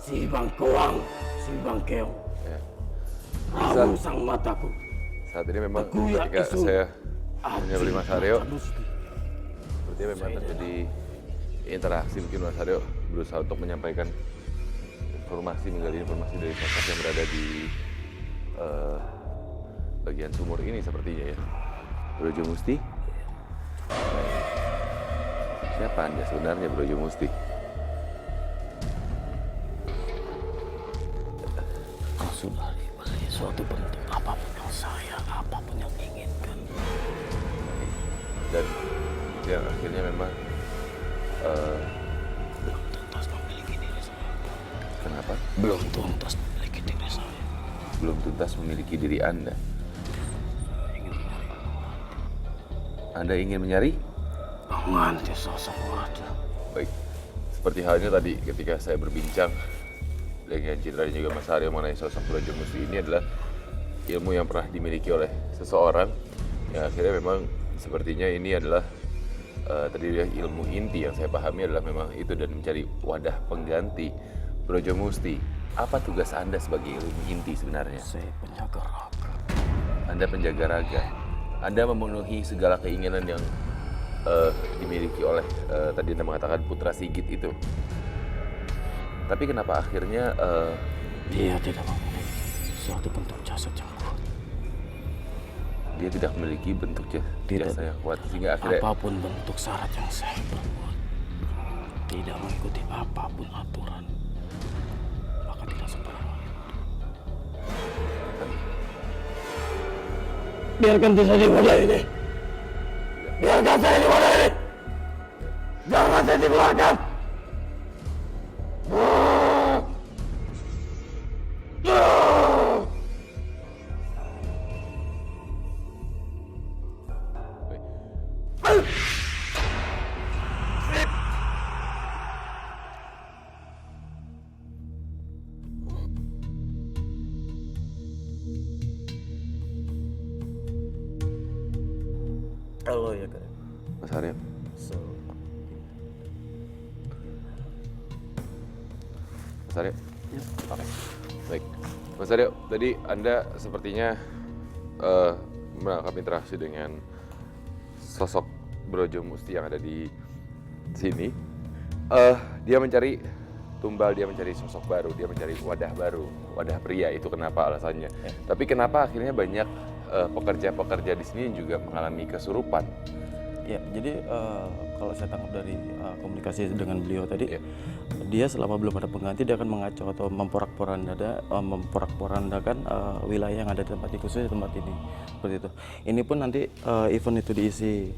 Si Bangkoang, si Bangkeong, Ya. rawung sang mataku. Saat ini memang Aku ya ketika isu. saya menyebeli Mas Aryo, Musti. sepertinya memang terjadi interaksi. Mungkin Mas Aryo berusaha untuk menyampaikan informasi, menggali informasi dari sosok yang berada di bagian sumur ini sepertinya ya. Brojo Musti? Siapa Anda sebenarnya Brojo Musti? Kau sudah diberi suatu bentuk apapun yang saya, apapun yang inginkan. Dan yang akhirnya memang Belum tuntas memiliki diri saya. kenapa? Belum tuntas memiliki diri saya. Belum tuntas memiliki diri Anda. Anda ingin mencari? Menganti sosok wajah. Baik, seperti halnya tadi ketika saya berbincang dengan Citra dan juga Mas Aryo mengenai sosok Brojo Musti ini adalah ilmu yang pernah dimiliki oleh seseorang yang akhirnya memang sepertinya ini adalah tadi dia ilmu inti yang saya pahami adalah memang itu dan mencari wadah pengganti Brojo Musti. Apa tugas Anda sebagai ilmu inti sebenarnya? Saya penjaga raga. Anda penjaga raga. Anda memenuhi segala keinginan yang dimiliki oleh tadi Anda mengatakan Putra Sigit itu. Tapi kenapa akhirnya Dia tidak memiliki suatu bentuk jasad yang kuat. dia tidak memiliki bentuk Tidak. jasa yang kuat sehingga akhirnya Apapun bentuk syarat yang saya perbuat, tidak mengikuti apapun aturan, maka tidak sembarangan. Biarkan saya di wadah ini. Biarkan saya di wadah ini. Jangan saya dikeluarkan. Halo ya kak. Mas Aryo, So, Mas Aryo. ya. Oke. Baik. Mas Aryo, tadi Anda sepertinya menangkap interaksi dengan sosok Brojo Musti yang ada di sini. Dia mencari tumbal, dia mencari sosok baru, dia mencari wadah baru, wadah pria. Itu kenapa alasannya. Ya. Tapi kenapa akhirnya banyak pekerja-pekerja di sini juga mengalami kesurupan? Ya, jadi kalau saya tangkap dari komunikasi dengan beliau tadi, Ya. dia selama belum ada pengganti dia akan mengacau atau memporak-porandakan wilayah yang ada di tempat ini, khususnya tempat ini, seperti itu. Ini pun nanti event itu diisi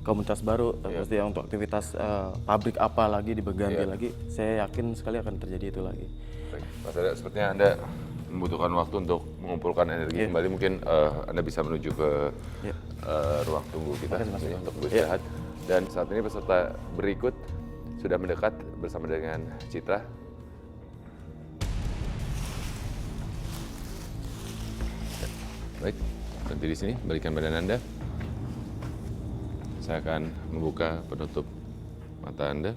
komunitas baru, pasti untuk aktivitas pabrik apa lagi diganti lagi, saya yakin sekali akan terjadi itu lagi. Baik. Mas Aryo, sepertinya Anda membutuhkan waktu untuk mengumpulkan energi kembali. Mungkin Anda bisa menuju ke ruang tunggu kita untuk beristirahat. Dan saat ini peserta berikut sudah mendekat bersama dengan Citra. Baik, berhenti di sini, balikan badan Anda. Saya akan membuka penutup mata Anda.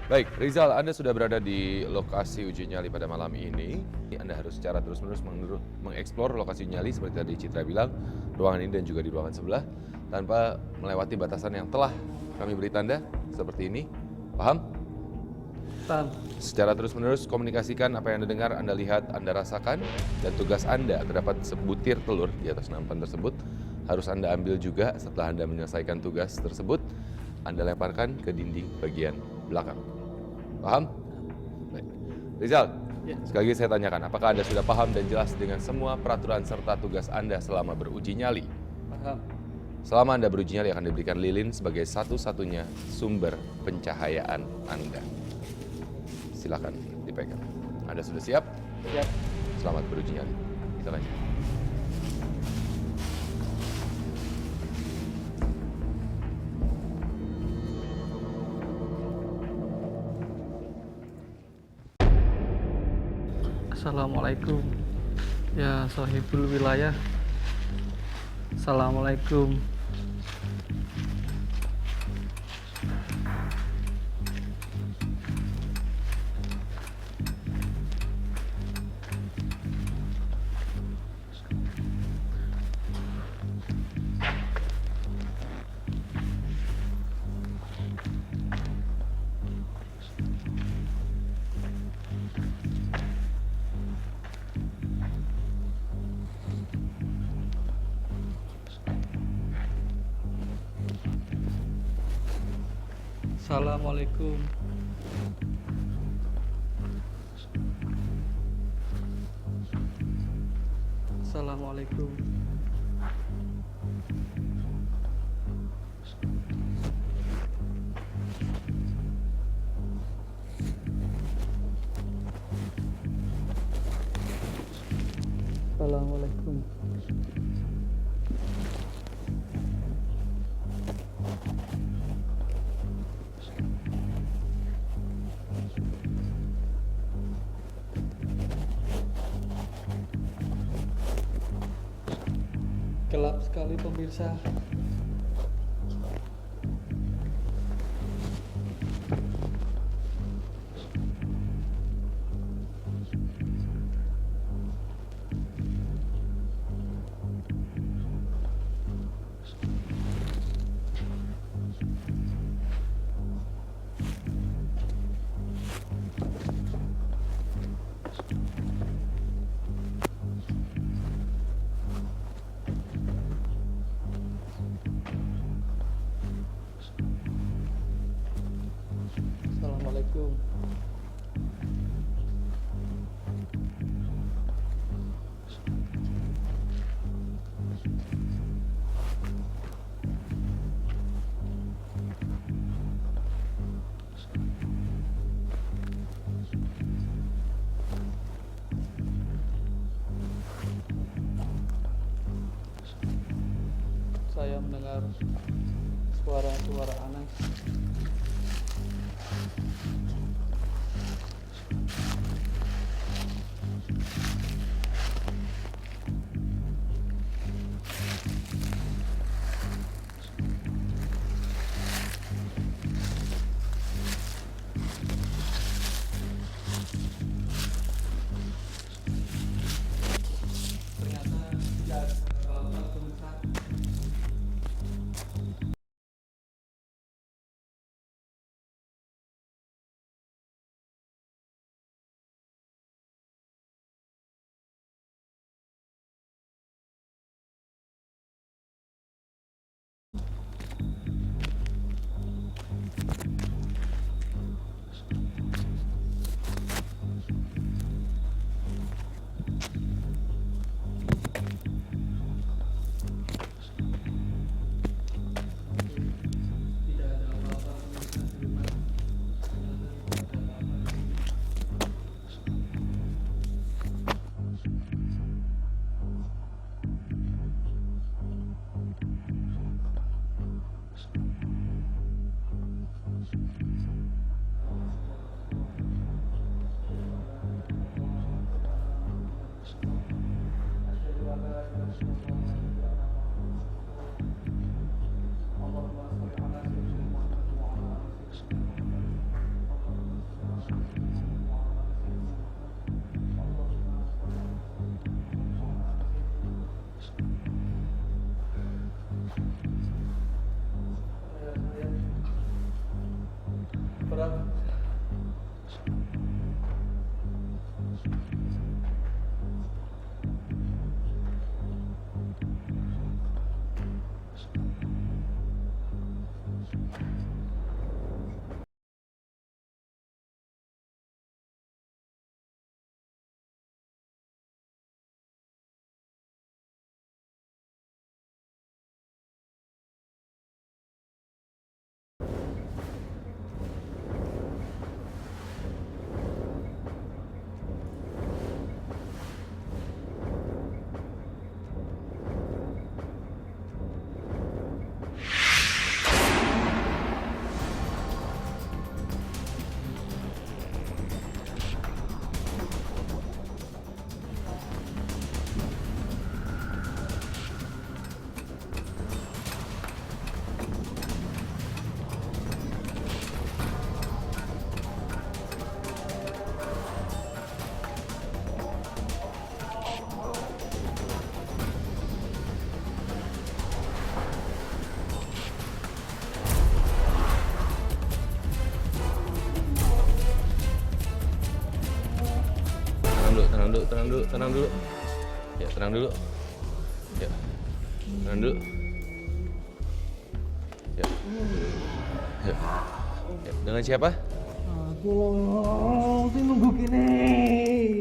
Baik, Rizal, Anda sudah berada di lokasi uji nyali pada malam ini. Anda harus secara terus-menerus mengeksplor lokasi uji nyali seperti tadi Citra bilang, ruangan ini dan juga di ruangan sebelah, tanpa melewati batasan yang telah kami beri tanda seperti ini. Paham? Paham. Secara terus-menerus komunikasikan apa yang Anda dengar, Anda lihat, Anda rasakan, dan tugas Anda terdapat sebutir telur di atas nampan tersebut. Harus Anda ambil juga setelah Anda menyelesaikan tugas tersebut, Anda lemparkan ke dinding bagian belakang. Paham? Baik. Rizal, sekali lagi saya tanyakan, apakah Anda sudah paham dan jelas dengan semua peraturan serta tugas Anda selama beruji nyali? Paham. Selama Anda beruji nyali akan diberikan lilin sebagai satu-satunya sumber pencahayaan Anda. Silakan dipegang. Anda sudah siap? Siap. Selamat beruji nyali. Kita lanjut. Assalamualaikum. Ya sahibul wilayah. Assalamualaikum. Assalamualaikum. Assalamualaikum. Assalamualaikum. Gelap sekali pemirsa. Assalamualaikum. Saya mendengar suara-suara aneh. Ternyata tidak ada pemirsa. Tidak ada apa-apa pemirsa di rumah. Ternyata tidak ada apa-apa di sini. Berat. Tenang dulu. Ya, tenang dulu. Ya, tenang dulu. Ya, ya. Ya, dengan siapa? Aku sing nunggu kene.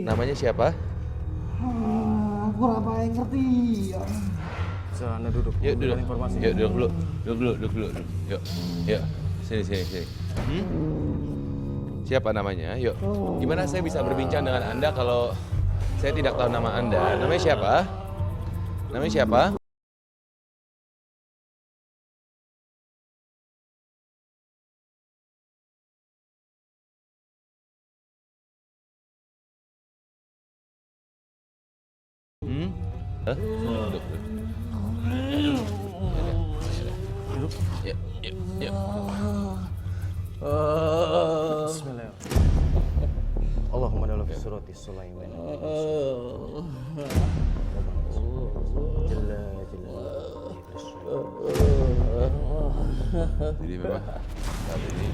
Namanya siapa? Aku ora pae ngerti. Bisa Anda duduk. Yuk duduk. Memberikan informasi. Yuk duduk dulu. Duduk dulu. Yuk. Yuk. Sini. Siapa namanya? Yuk. Gimana saya bisa berbincang dengan Anda kalau saya tidak tahu nama Anda? Namanya siapa? Namanya siapa? Hah? Duduk. Duduk. Yuk. Bismillah. Allahumma dalam surati Sulaiman. Jalla. Jadi memang saat ini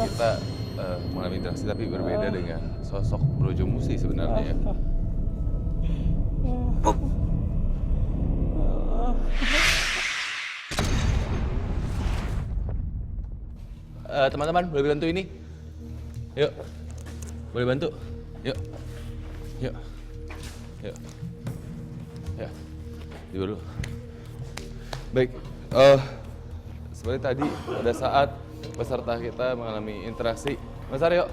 kita mengalami interaksi tapi berbeda dengan sosok Brojo Musi sebenarnya ya. Teman-teman boleh bantu ini? Yuk, boleh bantu? Yuk. Ya, dulu. Baik, seperti tadi pada saat peserta kita mengalami interaksi, Mas Aryo,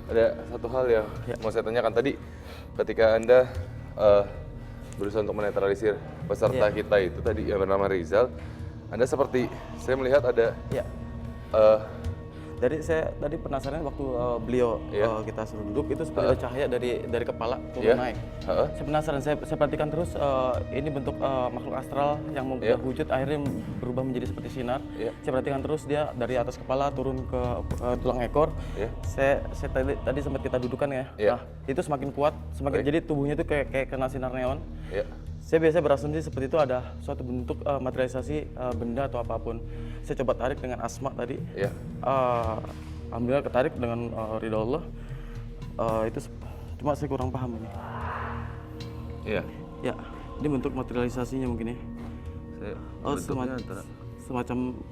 ada satu hal yang mau saya tanyakan tadi, ketika Anda berusaha untuk menetralisir peserta kita itu tadi yang bernama Rizal, Anda seperti saya melihat ada Ya. Jadi saya tadi penasaran waktu beliau kita suruh duduk itu seperti ada cahaya dari kepala turun naik. Saya penasaran, saya perhatikan terus ini bentuk makhluk astral yang udah wujud akhirnya berubah menjadi seperti sinar. Saya perhatikan terus dia dari atas kepala turun ke tulang ekor. Saya tadi sempat kita dudukan ya. Nah, itu semakin kuat, jadi tubuhnya itu kayak kena sinar neon. Saya biasa berasumsi seperti itu ada suatu bentuk materialisasi benda atau apapun. Saya coba tarik dengan asma tadi. Alhamdulillah ketarik dengan ridha Allah. Itu cuma saya kurang paham ini. Ya, ini bentuk materialisasinya mungkin ya. Semacam.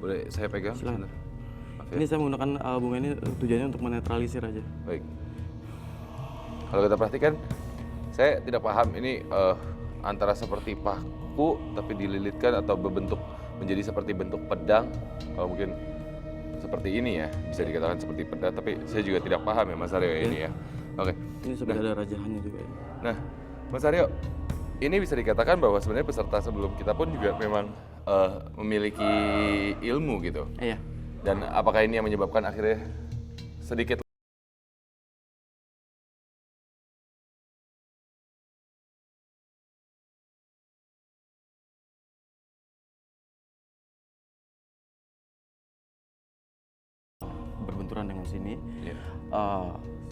Boleh saya pegang? Silakan. Maaf ya. Ini saya menggunakan bunga ini tujuannya untuk menetralisir aja. Baik. Kalau kita perhatikan, saya tidak paham ini antara seperti paku tapi dililitkan atau berbentuk menjadi seperti bentuk pedang. Kalau mungkin seperti ini ya, bisa dikatakan seperti pedang, tapi saya juga tidak paham ya Mas Aryo ini ya. Oke. Ini sebenarnya ada rajahannya juga ya. Nah, Mas Aryo, ini bisa dikatakan bahwa sebenarnya peserta sebelum kita pun juga memang memiliki ilmu gitu. Iya. Dan apakah ini yang menyebabkan akhirnya sedikit berbenturan dengan sini.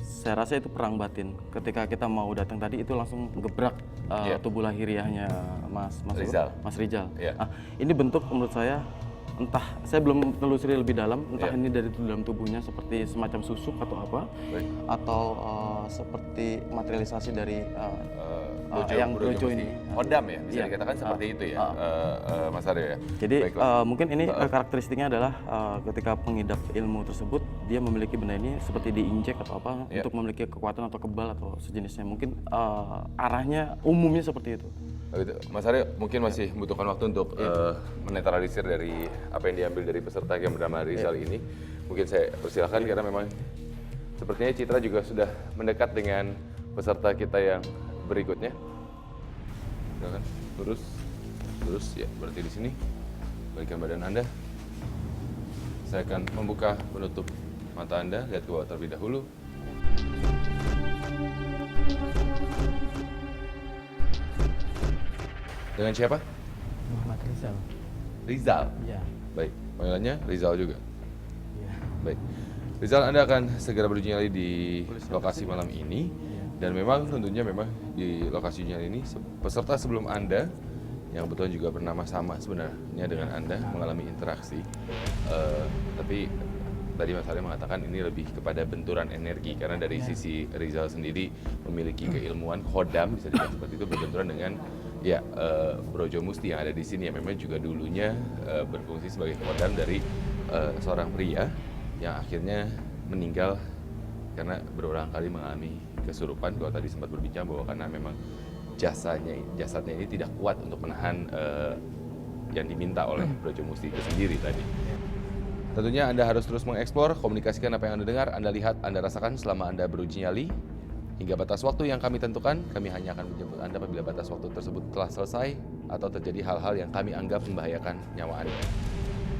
Saya rasa itu perang batin. Ketika kita mau datang tadi itu langsung gebrak tubuh lahiriahnya Mas Rizal. Ini bentuk menurut saya entah, saya belum telusuri lebih dalam, entah ini dari dalam tubuhnya seperti semacam susuk atau apa, atau seperti materialisasi dari yang Brojo ini. Kodam ya, bisa dikatakan seperti itu ya, Mas Aryo ya. Jadi mungkin ini karakteristiknya adalah ketika pengidap ilmu tersebut, dia memiliki benda ini seperti diinjek atau apa untuk memiliki kekuatan atau kebal atau sejenisnya. Mungkin arahnya umumnya seperti itu. Mas Aryo mungkin masih membutuhkan waktu untuk menetralisir dari apa yang diambil dari peserta yang bernama Rizal ini. Mungkin saya persilahkan karena memang sepertinya Citra juga sudah mendekat dengan peserta kita yang berikutnya. Silakan, lurus ya, berarti di sini. Balikkan badan Anda. Saya akan membuka penutup mata Anda, lihat ke bawah terlebih dahulu. Dengan siapa? Muhammad Rizal. Rizal? Iya. Baik, panggilannya Rizal juga? Iya. Baik. Rizal, Anda akan segera beruji nyali di lokasi malam ini. Dan memang tentunya memang di lokasi uji nyali ini peserta sebelum Anda yang kebetulan juga bernama sama sebenarnya dengan Anda mengalami interaksi. Tapi tadi Mas Aryo mengatakan ini lebih kepada benturan energi karena dari sisi Rizal sendiri memiliki keilmuan khodam, bisa dikatakan seperti itu, berbenturan dengan Ya, Brojo Musti yang ada di sini ya memang juga dulunya berfungsi sebagai komandan dari seorang pria yang akhirnya meninggal karena berulang kali mengalami kesurupan. Kalau tadi sempat berbincang bahwa karena memang jasadnya ini tidak kuat untuk menahan yang diminta oleh Brojo Musti itu sendiri tadi. Tentunya Anda harus terus mengeksplor, komunikasikan apa yang Anda dengar, Anda lihat, Anda rasakan selama Anda beruji nyali. Hingga batas waktu yang kami tentukan, kami hanya akan menjemput Anda apabila batas waktu tersebut telah selesai atau terjadi hal-hal yang kami anggap membahayakan nyawa Anda.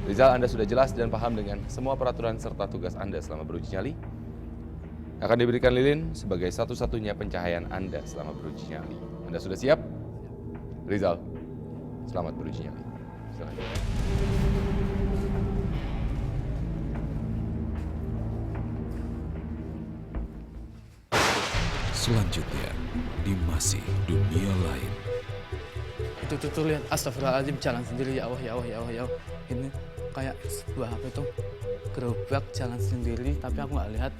Rizal, Anda sudah jelas dan paham dengan semua peraturan serta tugas Anda selama beruji nyali. Akan diberikan lilin sebagai satu-satunya pencahayaan Anda selama beruji nyali. Anda sudah siap? Rizal, selamat beruji nyali. Silakan. Selanjutnya, di masih dunia lain. Itu lihat, astagfirullahaladzim, jalan sendiri, ya Allah, ya Allah, ya Allah, ya Allah. Ini kayak sebuah apa itu, gerobak jalan sendiri, tapi aku nggak lihat.